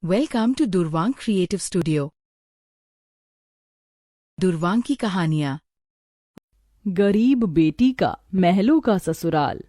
Welcome to Durwang creative studio. Durwang की कहानियां। गरीब बेटी का महलों का ससुराल।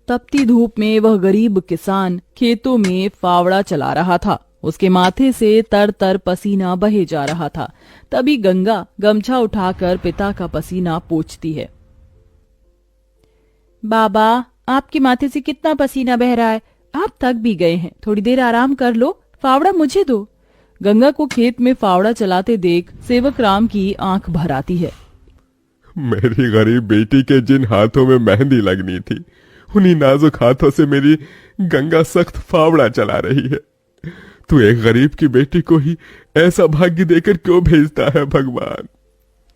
तपती धूप में वह गरीब किसान खेतों में फावड़ा चला रहा था। उसके माथे से तर तर पसीना बहे जा रहा था। तभी गंगा गमछा उठाकर पिता का पसीना पोंछती है। बाबा, आपके माथे से कितना पसीना बह रहा है, आप थक भी गए हैं, थोड़ी देर आराम कर लो, फावड़ा मुझे दो। गंगा को खेत में फावड़ा चलाते देख सेवक राम की आंख भर आती है। मेरी गरीब बेटी के जिन हाथों में मेहंदी लगनी थी, उन्हीं नाजुक हाथों से मेरी गंगा सख्त फावड़ा चला रही है। तू एक गरीब की बेटी को ही ऐसा भाग्य देकर क्यों भेजता है भगवान?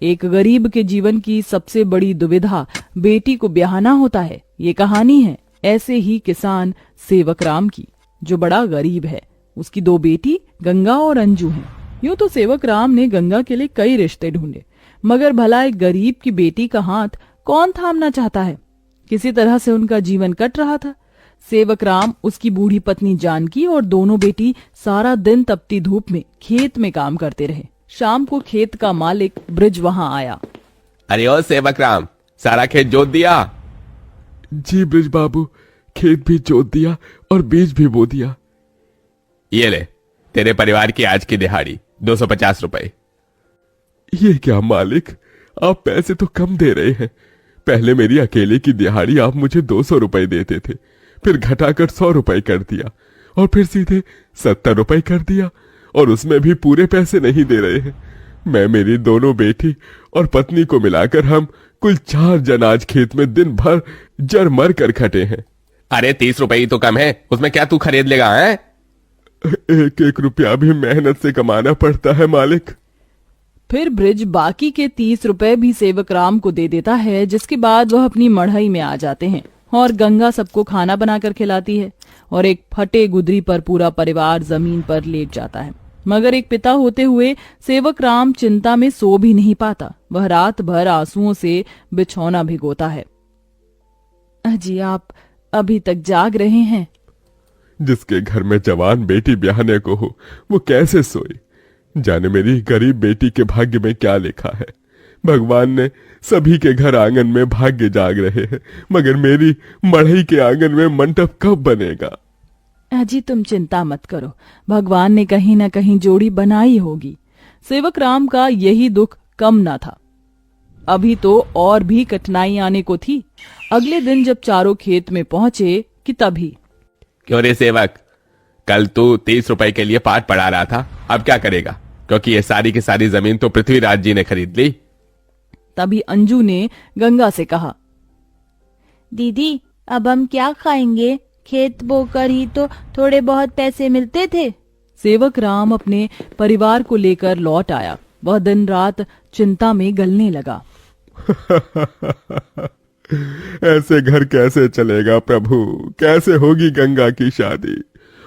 एक गरीब के जीवन की सबसे बड़ी दुविधा बेटी को ब्याहना होता है। ये कहानी है ऐसे ही किसान सेवक राम की, जो बड़ा गरीब है। उसकी दो बेटी गंगा और अंजू हैं। यूं तो सेवक राम ने गंगा के लिए कई रिश्ते ढूंढे, मगर भला एक गरीब की बेटी का हाथ कौन थामना चाहता है। किसी तरह से उनका जीवन कट रहा था। सेवक राम, उसकी बूढ़ी पत्नी जानकी और दोनों बेटी सारा दिन तपती धूप में खेत में काम करते रहे। शाम को खेत का मालिक ब्रिज वहां आया। अरे ओ सेवक राम, सारा खेत जोत दिया? जी ब्रिज बाबू, खेत भी जोत दिया और बीज भी बो दिया। ये ले, तेरे परिवार की आज की दिहाड़ी 250 रुपए। ये क्या मालिक, आप पैसे तो कम दे रहे हैं। पहले मेरी अकेले की दिहाड़ी आप मुझे 200 रुपए देते थे, फिर घटाकर 100 रुपए कर दिया और फिर सीधे 70 रुपए कर दिया, और उसमें भी पूरे पैसे नहीं दे रहे हैं। मैं, मेरी दोनों बेटी और पत्नी को मिलाकर हम कुल 4 जन आज खेत में दिन भर जर मर कर खटे हैं। अरे 30 रुपए ही तो कम है, उसमें क्या तू खरीद लेगा? है एक एक रुपया भी मेहनत से कमाना पड़ता है मालिक। फिर ब्रिज बाकी के 30 रुपए भी सेवक राम को दे देता है, जिसके बाद वह अपनी मढ़ई में आ जाते हैं और गंगा सबको खाना बनाकर खिलाती है और एक फटे गुदरी पर पूरा परिवार जमीन पर लेट जाता है। मगर एक पिता होते हुए सेवक राम चिंता में सो भी नहीं पाता। वह रात भर आंसुओं से बिछौना भिगोता है। अजी, आप अभी तक जाग रहे हैं? जिसके घर में जवान बेटी ब्याहने को हो, वो कैसे सोए? जाने मेरी गरीब बेटी के भाग्य में क्या लिखा है। भगवान ने सभी के घर आंगन में भाग्य जाग रहे हैं, मगर मेरी मढ़ई के आंगन में मंडप कब बनेगा? अजी, तुम चिंता मत करो, भगवान ने कहीं न कहीं जोड़ी बनाई होगी। सेवक राम का यही दुख कम न था। अभी तो और भी कठिनाई आने को थी। अगले दिन जब चारों खेत में पहुंचे कि तभी। क्यों रे सेवक, कल तू 30 रुपए के लिए पाठ पढ़ा रहा था, अब क्या करेगा? क्योंकि ये सारी की सारी जमीन तो पृथ्वीराज जी ने खरीद ली। तभी अंजू ने गंगा से कहा, दीदी, अब हम क्या खाएंगे? खेत बोकर ही तो थोड़े बहुत पैसे मिलते थे। सेवक राम अपने परिवार को लेकर लौट आया। वह दिन रात चिंता में गलने लगा। ऐसे घर कैसे चलेगा प्रभु? कैसे होगी गंगा की शादी?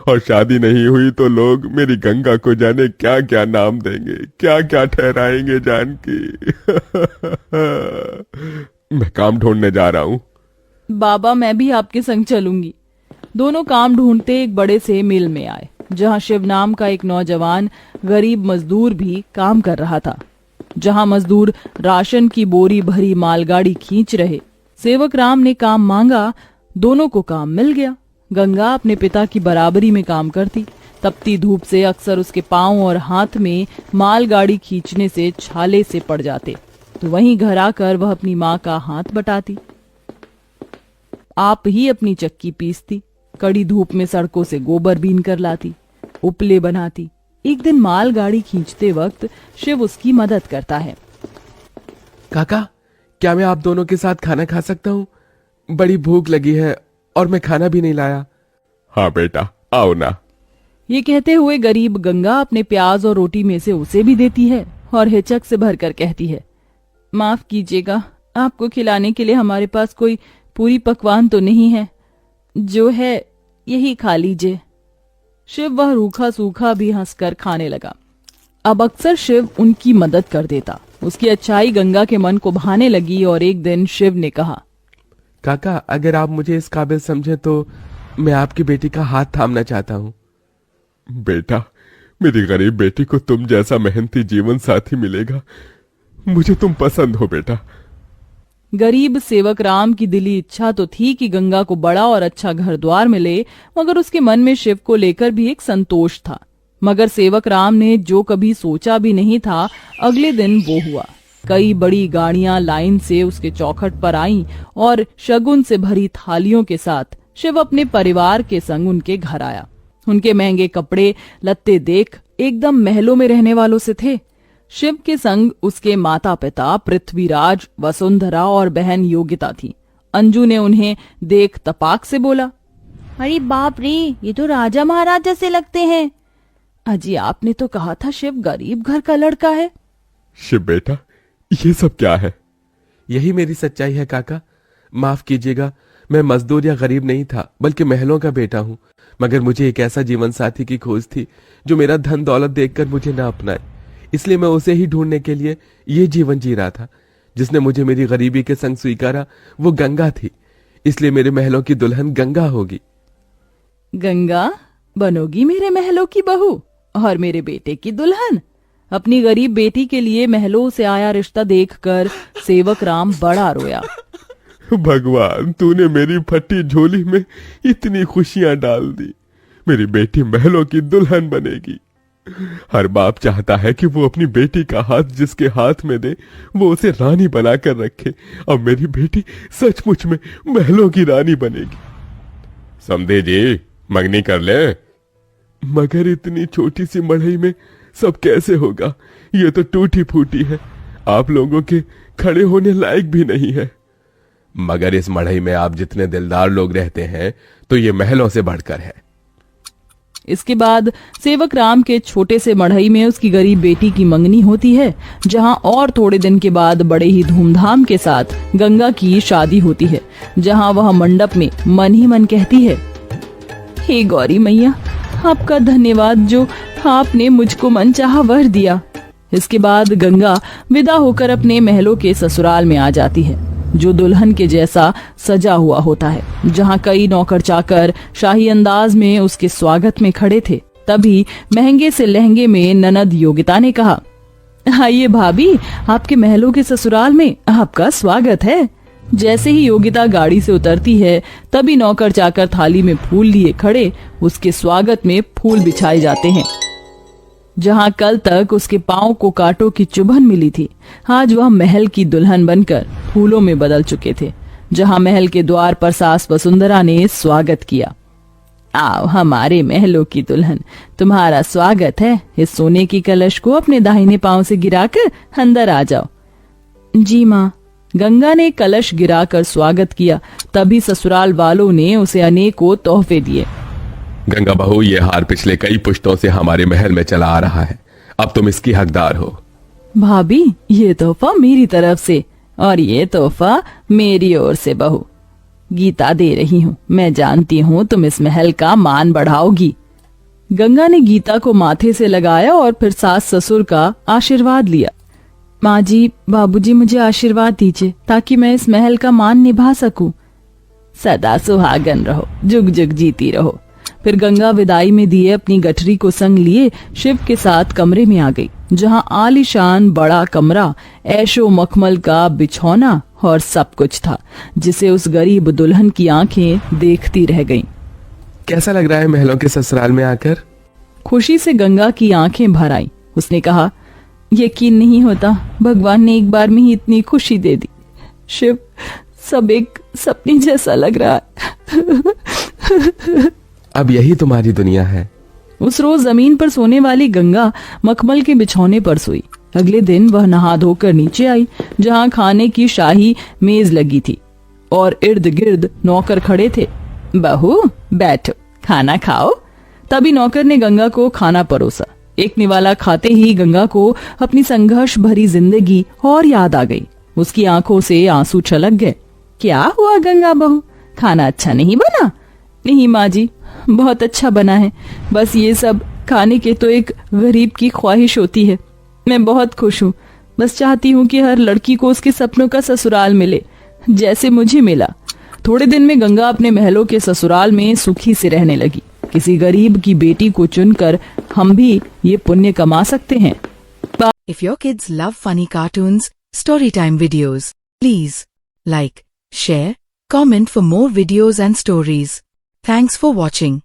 और शादी नहीं हुई तो लोग मेरी गंगा को जाने क्या क्या नाम देंगे, क्या क्या ठहराएंगे जानकी। मैं काम ढूंढने जा रहा हूँ। बाबा, मैं भी आपके संग चलूंगी। दोनों काम ढूंढते एक बड़े से मिल में आए, जहां शिव नाम का एक नौजवान गरीब मजदूर भी काम कर रहा था। जहां मजदूर राशन की बोरी भरी मालगाड़ी खींच रहे। सेवक राम ने काम मांगा, दोनों को काम मिल गया। गंगा अपने पिता की बराबरी में काम करती। तपती धूप से अक्सर उसके पांव और हाथ में मालगाड़ी खींचने से छाले से पड़ जाते, तो वहीं घर आकर वह अपनी माँ का हाथ बटाती। आप ही अपनी चक्की पीसती, कड़ी धूप में सड़कों से गोबर बीन कर लाती, उपले बनाती। एक दिन मालगाड़ी खींचते वक्त शिव उसकी मदद करता है। काका, क्या मैं आप दोनों के साथ खाना खा सकता हूँ? बड़ी भूख लगी है और मैं खाना भी नहीं लाया। हाँ बेटा, आओ ना। ये कहते हुए गरीब गंगा अपने प्याज और रोटी में से उसे भी देती है और हिचक से भरकर कहती है, माफ कीजिएगा, आपको खिलाने के लिए हमारे पास कोई पूरी पकवान तो नहीं है, जो है यही खा लीजिए। शिव वह रूखा सूखा भी हंसकर खाने लगा। अब अक्सर शिव उनकी मदद कर देता। उसकी अच्छाई गंगा के मन को भाने लगी और एक दिन शिव ने कहा, काका, अगर आप मुझे इस काबिल समझे तो मैं आपकी बेटी का हाथ थामना चाहता हूँ। बेटा, मेरी गरीब बेटी को तुम जैसा मेहनती जीवन साथी मिलेगा। मुझे तुम पसंद हो बेटा। गरीब सेवक राम की दिली इच्छा तो थी कि गंगा को बड़ा और अच्छा घर द्वार मिले, मगर उसके मन में शिव को लेकर भी एक संतोष था। मगर सेवक राम ने जो कभी सोचा भी नहीं था, अगले दिन वो हुआ। कई बड़ी गाड़ियां लाइन से उसके चौखट पर आईं और शगुन से भरी थालियों के साथ शिव अपने परिवार के संग उनके घर आया। उनके महंगे कपड़े लत्ते देख एकदम महलों में रहने वालों से थे। शिव के संग उसके माता पिता पृथ्वीराज, वसुंधरा और बहन योगिता थी। अंजू ने उन्हें देख तपाक से बोला, अरे बाप रे, ये तो राजा महाराजा से लगते हैं। अजी, आपने तो कहा था शिव गरीब घर का लड़का है। शिव बेटा, ये सब क्या है? यही मेरी सच्चाई है काका। माफ कीजिएगा, मैं मजदूर या गरीब नहीं था, बल्कि महलों का बेटा हूँ। मगर मुझे एक ऐसा जीवन साथी की खोज थी जो मेरा धन दौलत देखकर मुझे न अपनाए। इसलिए मैं उसे ही ढूंढने के लिए ये जीवन जी रहा था। जिसने मुझे मेरी गरीबी के संग स्वीकारा वो गंगा थी। इसलिए मेरे महलों की दुल्हन गंगा होगी। गंगा बनोगी मेरे महलों की बहू और मेरे बेटे की दुल्हन। अपनी गरीब बेटी के लिए महलों से आया रिश्ता देखकर सेवक राम बड़ा रोया। भगवान, तूने मेरी फटी झोली में इतनी खुशियां डाल दी। मेरी बेटी महलों की दुल्हन बनेगी। हर बाप चाहता है कि वो अपनी बेटी का हाथ जिसके हाथ में दे वो उसे रानी बनाकर रखे। अब मेरी बेटी सचमुच में महलों की रानी बनेगी। समझे जी, मंगनी कर ले। मगर इतनी छोटी सी मढ़ई में सब कैसे होगा? ये तो टूटी फूटी है, आप लोगों के खड़े होने लायक भी नहीं है। मगर इस मढ़ई में आप जितने दिलदार लोग रहते हैं तो ये महलों से बढ़कर है। इसके बाद सेवक राम के छोटे से मढ़ई में उसकी गरीब बेटी की मंगनी होती है, जहां और थोड़े दिन के बाद बड़े ही धूमधाम के साथ गंगा की शादी होती है, जहां वह मंडप में मन ही मन कहती है, हे गौरी मैया, आपका धन्यवाद जो आपने मुझको मनचाहा वर दिया। इसके बाद गंगा विदा होकर अपने महलों के ससुराल में आ जाती है, जो दुल्हन के जैसा सजा हुआ होता है, जहां कई नौकर चाकर शाही अंदाज में उसके स्वागत में खड़े थे। तभी महंगे से लहंगे में ननद योगिता ने कहा, आइए भाभी, आपके महलों के ससुराल में आपका स्वागत है। जैसे ही योगिता गाड़ी से उतरती है, तभी नौकर चाकर थाली में फूल लिए खड़े उसके स्वागत में फूल बिछाए जाते हैं। जहां कल तक उसके पांव को कांटों की चुभन मिली थी, आज वह महल की दुल्हन बनकर फूलों में बदल चुके थे। जहां महल के द्वार पर सास वसुंधरा ने स्वागत किया, आओ हमारे महलों की दुल्हन, तुम्हारा स्वागत है। इस सोने की कलश को अपने दाहिने पांव से गिराकर अंदर आ जाओ। जी माँ। गंगा ने कलश गिराकर स्वागत किया। तभी ससुराल वालों ने उसे अनेकों तोहफे दिए। गंगा बहू, ये हार पिछले कई पुश्तों से हमारे महल में चला आ रहा है, अब तुम इसकी हकदार हो। भाभी, ये तोहफा मेरी तरफ से और ये तोहफा मेरी ओर से बहू। गीता दे रही हूँ, मैं जानती हूँ तुम इस महल का मान बढ़ाओगी। गंगा ने गीता को माथे से लगाया और फिर सास ससुर का आशीर्वाद लिया। माँ जी, बाबूजी, मुझे आशीर्वाद दीजिए ताकि मैं इस महल का मान निभा सकूं। सदा सुहागन रहो, जुग जुग जीती रहो। फिर गंगा विदाई में दिए अपनी गठरी को संग लिए शिव के साथ कमरे में आ गई, जहां आलीशान बड़ा कमरा, ऐशो मखमल का बिछौना और सब कुछ था, जिसे उस गरीब दुल्हन की आंखें देखती रह गईं। कैसा लग रहा है महलों के ससुराल में आकर? खुशी से गंगा की आंखें भर आई। उसने कहा, यकीन नहीं होता, भगवान ने एक बार में ही इतनी खुशी दे दी। शिव, सब एक सपने जैसा लग रहा है। अब यही तुम्हारी दुनिया है। उस रोज जमीन पर सोने वाली गंगा मखमल के बिछौने पर सोई। अगले दिन वह नहा धोकर नीचे आई, जहां खाने की शाही मेज लगी थी और इर्द गिर्द नौकर खड़े थे। बहू बैठो, खाना खाओ। तभी नौकर ने गंगा को खाना परोसा। एक निवाला खाते ही गंगा को अपनी संघर्ष भरी जिंदगी और याद आ गई। उसकी आंखों से आंसू छलक गए। क्या हुआ गंगा बहू, खाना अच्छा नहीं बना? नहीं माँ जी, बहुत अच्छा बना है, बस ये सब खाने के तो एक गरीब की ख्वाहिश होती है। मैं बहुत खुश हूँ, बस चाहती हूँ कि हर लड़की को उसके सपनों का ससुराल मिले, जैसे मुझे मिला। थोड़े दिन में गंगा अपने महलों के ससुराल में सुखी से रहने लगी। किसी गरीब की बेटी को चुनकर हम भी ये पुण्य कमा सकते हैं। If your kids love funny cartoons, storytime videos, please like, share, comment for more videos and stories. Thanks for watching.